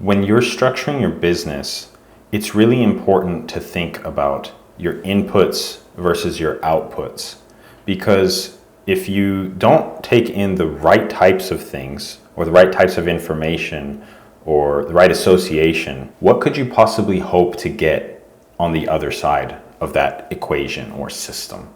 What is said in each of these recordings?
When you're structuring your business, it's really important to think about your inputs versus your outputs. Because if you don't take in the right types of things or the right types of information or the right association, what could you possibly hope to get on the other side of that equation or system?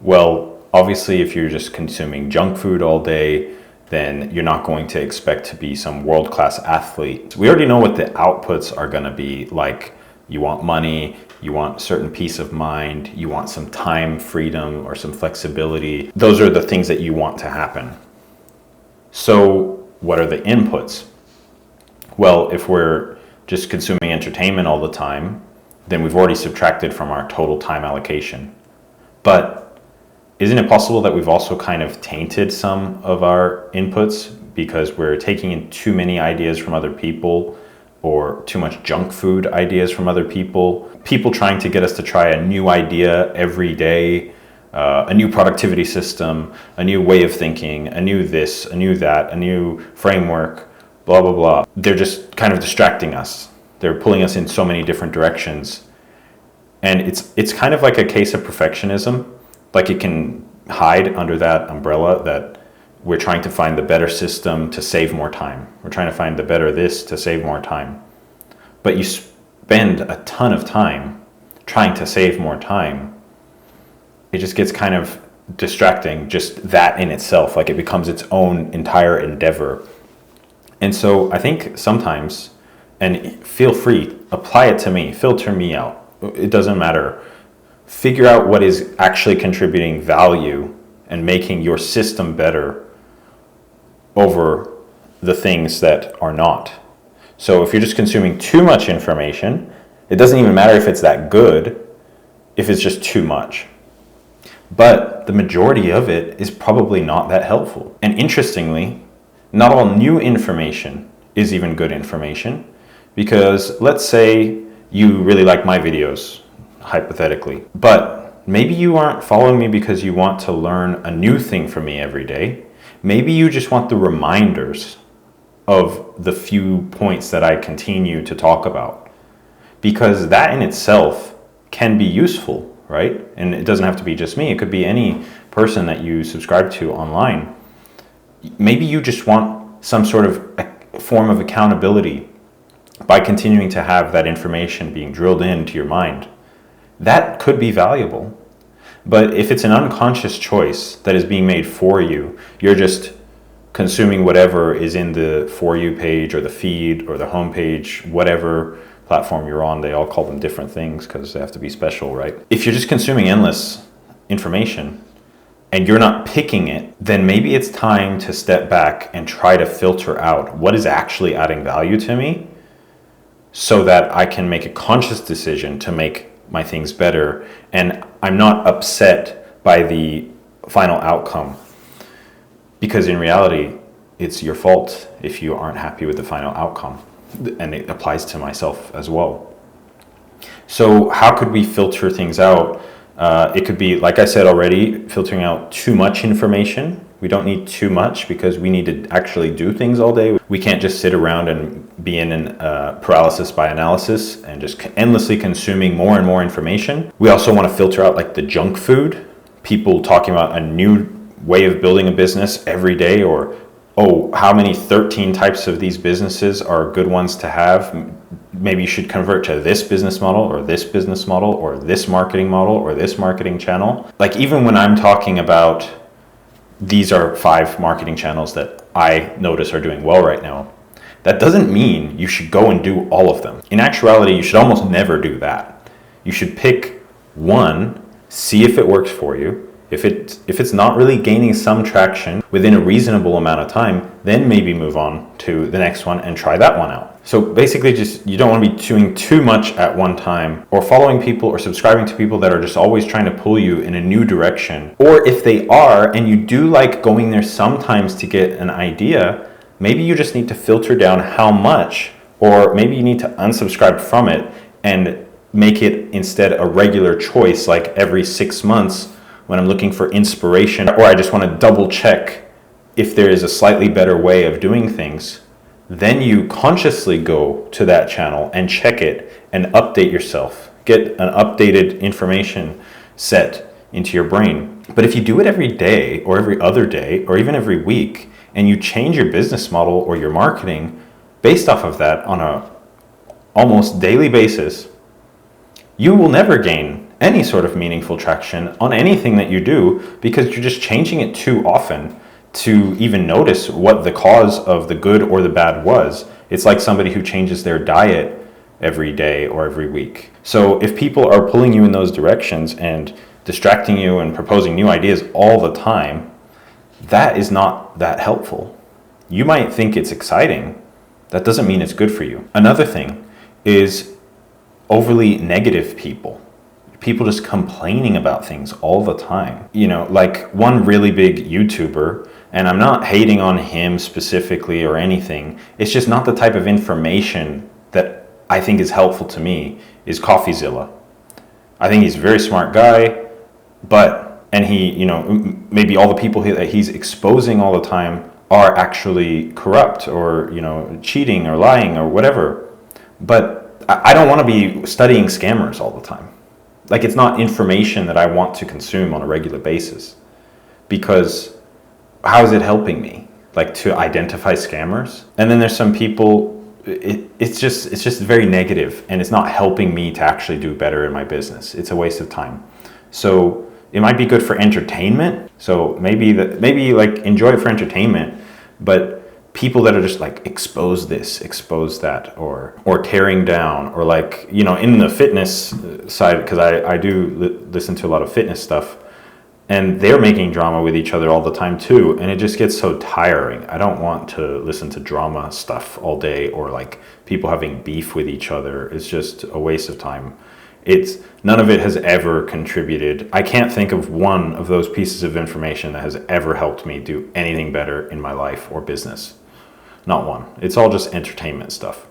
Well, obviously, if you're just consuming junk food all day, then you're not going to expect to be some world-class athlete. We already know what the outputs are going to be like. You want money, you want certain peace of mind, you want some time freedom or some flexibility. Those are the things that you want to happen. So what are the inputs? Well, if we're just consuming entertainment all the time, then we've already subtracted from our total time allocation. But isn't it possible that we've also kind of tainted some of our inputs because we're taking in too many ideas from other people or too much junk food ideas from other people? People trying to get us to try a new idea every day, a new productivity system, a new way of thinking, a new this, a new that, a new framework, blah, blah, blah. They're just kind of distracting us. They're pulling us in so many different directions. And it's kind of like a case of perfectionism. Like it can hide under that umbrella that we're trying to find the better system to save more time. We're trying to find the better this to save more time. But you spend a ton of time trying to save more time. It just gets kind of distracting, just that in itself. Like it becomes its own entire endeavor. And so I think sometimes, and feel free, apply it to me, filter me out. It doesn't matter. Figure out what is actually contributing value and making your system better over the things that are not. So if you're just consuming too much information, it doesn't even matter if it's that good, if it's just too much. But the majority of it is probably not that helpful. And interestingly, not all new information is even good information, because let's say you really like my videos, hypothetically, but maybe you aren't following me because you want to learn a new thing from me every day. Maybe you just want the reminders of the few points that I continue to talk about, because that in itself can be useful, right? And it doesn't have to be just me. It could be any person that you subscribe to online. Maybe you just want some sort of form of accountability by continuing to have that information being drilled into your mind. That could be valuable. But if it's an unconscious choice that is being made for you, you're just consuming whatever is in the For You page or the feed or the homepage, whatever platform you're on. They all call them different things because they have to be special, right? If you're just consuming endless information and you're not picking it, then maybe it's time to step back and try to filter out what is actually adding value to me so that I can make a conscious decision to make my things better, and I'm not upset by the final outcome, because in reality it's your fault if you aren't happy with the final outcome, and it applies to myself as well. So how could we filter things out? It could be, like I said already, filtering out too much information. We don't need too much because we need to actually do things all day. We can't just sit around and be in an paralysis by analysis and just endlessly consuming more and more information. We also want to filter out like the junk food, people talking about a new way of building a business every day, or, oh, how many 13 types of these businesses are good ones to have. Maybe you should convert to this business model or this business model or this marketing model or this marketing channel. Like even when I'm talking about these are 5 marketing channels that I notice are doing well right now, that doesn't mean you should go and do all of them. In actuality, you should almost never do that. You should pick one, see if it works for you. If it's not really gaining some traction within a reasonable amount of time, then maybe move on to the next one and try that one out. So basically just, you don't want to be doing too much at one time, or following people or subscribing to people that are just always trying to pull you in a new direction. Or if they are, and you do like going there sometimes to get an idea, maybe you just need to filter down how much, or maybe you need to unsubscribe from it and make it instead a regular choice, like every 6 months when I'm looking for inspiration, or I just want to double check if there is a slightly better way of doing things, then you consciously go to that channel and check it and update yourself, get an updated information set into your brain. But if you do it every day or every other day or even every week, and you change your business model or your marketing based off of that on a almost daily basis, you will never gain any sort of meaningful traction on anything that you do, because you're just changing it too often to even notice what the cause of the good or the bad was. It's like somebody who changes their diet every day or every week. So if people are pulling you in those directions and distracting you and proposing new ideas all the time, that is not that helpful. You might think it's exciting. That doesn't mean it's good for you. Another thing is overly negative people. People just complaining about things all the time. You know, like one really big YouTuber, and I'm not hating on him specifically or anything, it's just not the type of information that I think is helpful to me, is CoffeeZilla. I think he's a very smart guy, and he, you know, maybe all the people that he's exposing all the time are actually corrupt or, you know, cheating or lying or whatever. But I don't want to be studying scammers all the time. Like, it's not information that I want to consume on a regular basis, because how is it helping me, like, to identify scammers? And then there's some people, it's just very negative, and it's not helping me to actually do better in my business. It's a waste of time. So it might be good for entertainment. So maybe like enjoy it for entertainment, but people that are just like expose this, expose that, or tearing down, or like, you know, in the fitness side, because I do listen to a lot of fitness stuff, and they're making drama with each other all the time too, and it just gets so tiring. I don't want to listen to drama stuff all day, or like people having beef with each other. It's just a waste of time. None of it has ever contributed. I can't think of one of those pieces of information that has ever helped me do anything better in my life or business. Not one. It's all just entertainment stuff.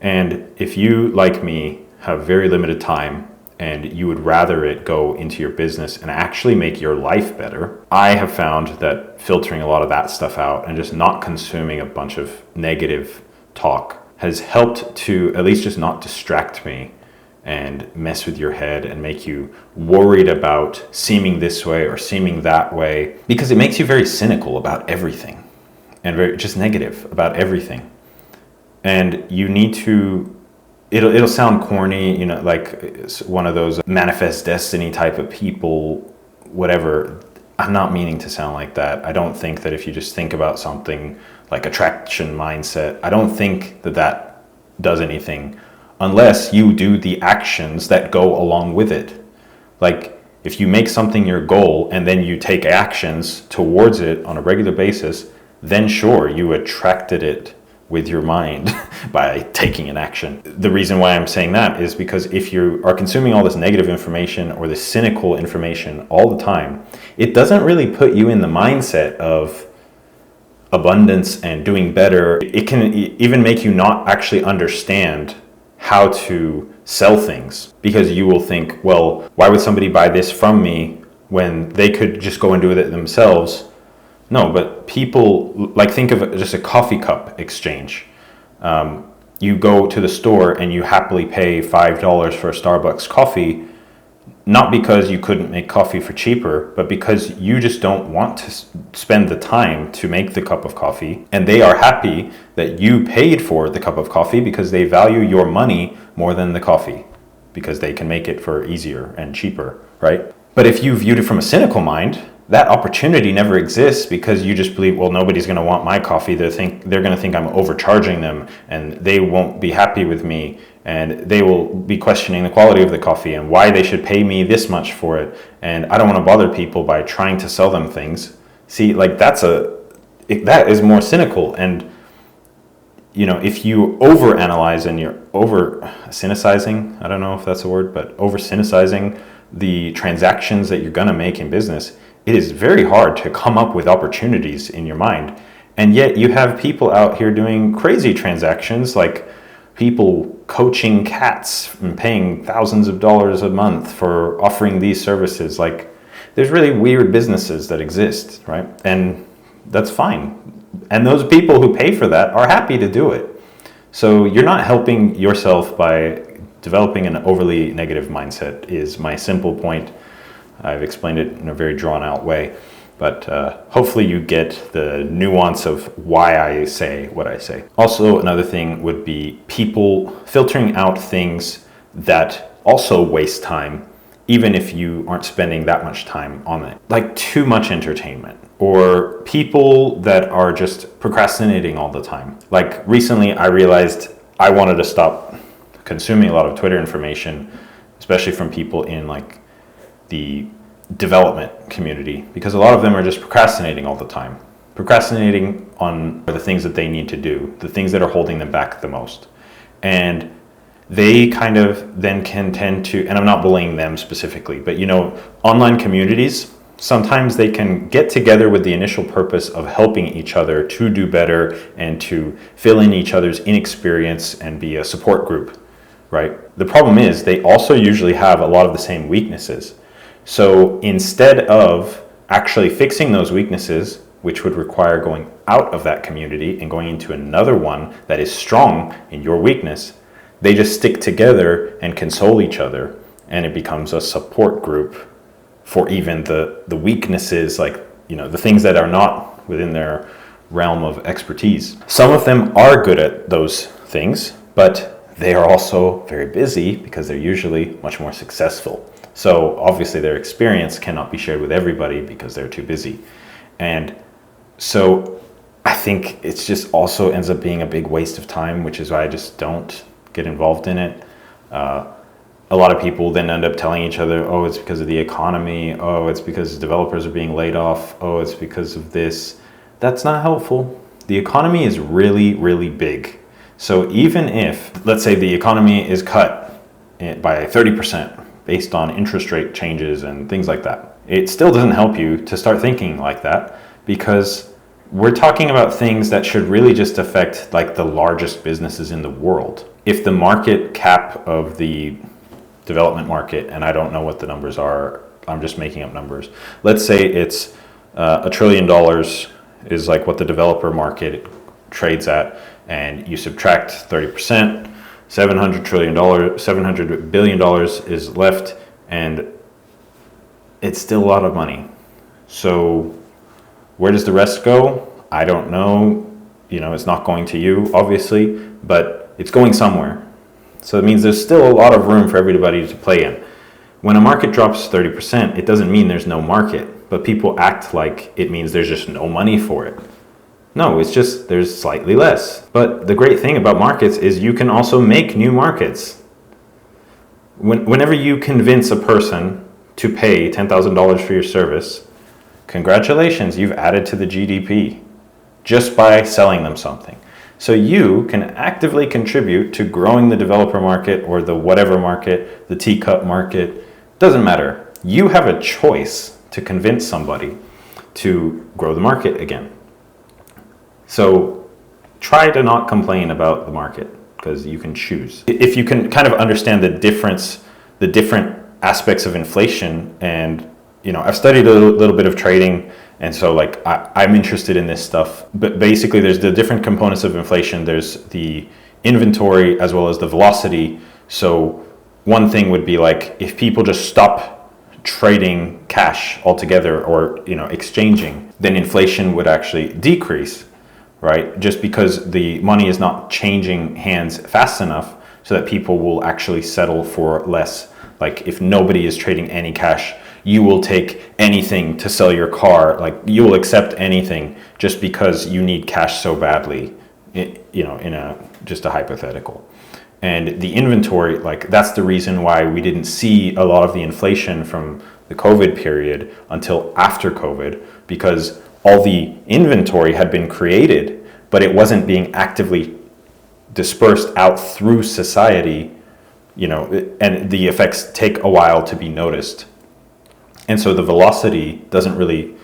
And if you, like me, have very limited time and you would rather it go into your business and actually make your life better, I have found that filtering a lot of that stuff out and just not consuming a bunch of negative talk has helped to at least just not distract me and mess with your head and make you worried about seeming this way or seeming that way, because it makes you very cynical about everything and very just negative about everything. And you need to, it'll sound corny, you know, like it's one of those manifest destiny type of people, whatever. I'm not meaning to sound like that. I don't think that if you just think about something like attraction mindset, I don't think that does anything unless you do the actions that go along with it. Like, if you make something your goal and then you take actions towards it on a regular basis, then sure, you attracted it with your mind by taking an action. The reason why I'm saying that is because if you are consuming all this negative information or this cynical information all the time, it doesn't really put you in the mindset of abundance and doing better. It can even make you not actually understand how to sell things, because you will think, well, why would somebody buy this from me when they could just go and do it themselves? No, but people, like, think of it just a coffee cup exchange. You go to the store and you happily pay $5 for a Starbucks coffee, not because you couldn't make coffee for cheaper, but because you just don't want to spend the time to make the cup of coffee. And they are happy that you paid for the cup of coffee because they value your money more than the coffee, because they can make it for easier and cheaper, right? But if you viewed it from a cynical mind, that opportunity never exists, because you just believe, well, nobody's going to want my coffee. They're going to think I'm overcharging them, and they won't be happy with me, and they will be questioning the quality of the coffee and why they should pay me this much for it. And I don't want to bother people by trying to sell them things. See, like, that is more cynical. And, you know, if you overanalyze and you're over-cynicizing, I don't know if that's a word, but over-cynicizing the transactions that you're going to make in business, it is very hard to come up with opportunities in your mind. And yet you have people out here doing crazy transactions, like people coaching cats and paying thousands of dollars a month for offering these services. Like, there's really weird businesses that exist, right? And that's fine. And those people who pay for that are happy to do it. So you're not helping yourself by developing an overly negative mindset, is my simple point. I've explained it in a very drawn out way, but hopefully you get the nuance of why I say what I say. Also, another thing would be people filtering out things that also waste time, even if you aren't spending that much time on it. Like too much entertainment, or people that are just procrastinating all the time. Like recently I realized I wanted to stop consuming a lot of Twitter information, especially from people in like the development community, because a lot of them are just procrastinating all the time. Procrastinating on the things that they need to do, the things that are holding them back the most. And they kind of then can tend to, and I'm not bullying them specifically, but online communities, sometimes they can get together with the initial purpose of helping each other to do better and to fill in each other's inexperience and be a support group, right? The problem is they also usually have a lot of the same weaknesses. So instead of actually fixing those weaknesses, which would require going out of that community and going into another one that is strong in your weakness, they just stick together and console each other, and it becomes a support group for even the weaknesses, like the things that are not within their realm of expertise. Some of them are good at those things, but they are also very busy because they're usually much more successful. So obviously their experience cannot be shared with everybody because they're too busy. And so I think it's just also ends up being a big waste of time, which is why I just don't get involved in it. A lot of people then end up telling each other, oh, it's because of the economy. Oh, it's because developers are being laid off. Oh, it's because of this. That's not helpful. The economy is really, really big. So even if, let's say the economy is cut by 30% based on interest rate changes and things like that, it still doesn't help you to start thinking like that, because we're talking about things that should really just affect like the largest businesses in the world. If the market cap of the development market, and I don't know what the numbers are, I'm just making up numbers. Let's say it's $1 trillion is like what the developer market trades at, and you subtract 30%, $700 billion is left, and it's still a lot of money. So where does the rest go? I don't know. It's not going to you, obviously, but it's going somewhere. So it means there's still a lot of room for everybody to play in. When a market drops 30%, it doesn't mean there's no market, but people act like it means there's just no money for it. No, it's just there's slightly less. But the great thing about markets is you can also make new markets. Whenever you convince a person to pay $10,000 for your service, congratulations, you've added to the GDP just by selling them something. So you can actively contribute to growing the developer market or the whatever market, the teacup market, doesn't matter. You have a choice to convince somebody to grow the market again. So try to not complain about the market, because you can choose. If you can kind of understand the different aspects of inflation, and I've studied a little bit of trading, and so like I'm interested in this stuff. But basically there's the different components of inflation. There's the inventory as well as the velocity. So one thing would be like if people just stop trading cash altogether or exchanging, then inflation would actually decrease, right? Just because the money is not changing hands fast enough so that people will actually settle for less. Like if nobody is trading any cash, you will take anything to sell your car. Like you will accept anything just because you need cash so badly, in just a hypothetical. And the inventory, like that's the reason why we didn't see a lot of the inflation from the COVID period until after COVID, because all the inventory had been created, but it wasn't being actively dispersed out through society, and the effects take a while to be noticed. And so the velocity doesn't really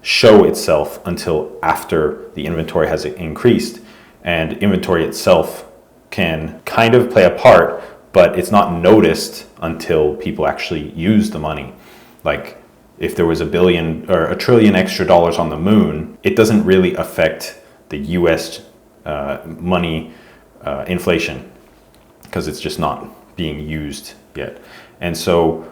show itself until after the inventory has increased, and inventory itself can kind of play a part, but it's not noticed until people actually use the money. Like if there was $1 billion or $1 trillion extra dollars on the moon, it doesn't really affect the US money inflation, because it's just not being used yet. And so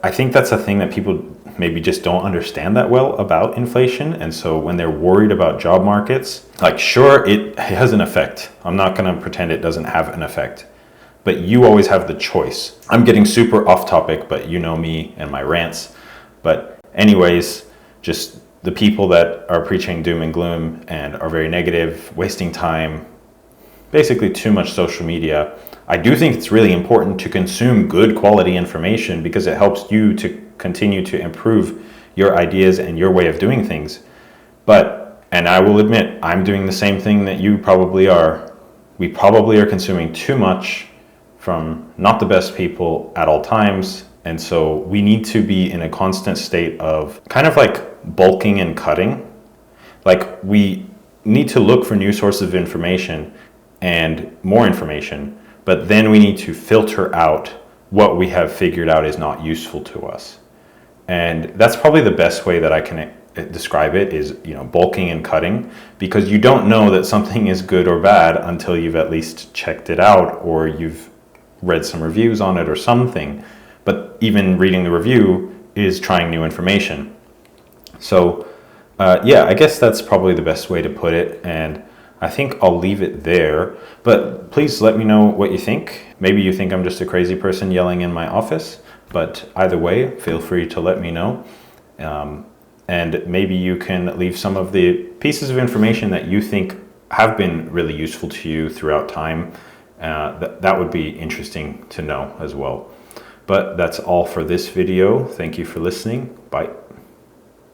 I think that's a thing that people maybe just don't understand that well about inflation. And so when they're worried about job markets, like, sure, it has an effect. I'm not going to pretend it doesn't have an effect, but you always have the choice. I'm getting super off topic, but you know me and my rants. But anyways, just the people that are preaching doom and gloom and are very negative, wasting time, basically too much social media. I do think it's really important to consume good quality information because it helps you to continue to improve your ideas and your way of doing things. And I will admit, I'm doing the same thing that you probably are. We probably are consuming too much from not the best people at all times. And so we need to be in a constant state of kind of like bulking and cutting. Like, we need to look for new sources of information and more information, but then we need to filter out what we have figured out is not useful to us. And that's probably the best way that I can describe it, is, bulking and cutting, because you don't know that something is good or bad until you've at least checked it out, or you've read some reviews on it or something. But even reading the review is trying new information. So I guess that's probably the best way to put it. And I think I'll leave it there, but please let me know what you think. Maybe you think I'm just a crazy person yelling in my office, but either way, feel free to let me know. And maybe you can leave some of the pieces of information that you think have been really useful to you throughout time. That would be interesting to know as well. But that's all for this video. Thank you for listening. Bye.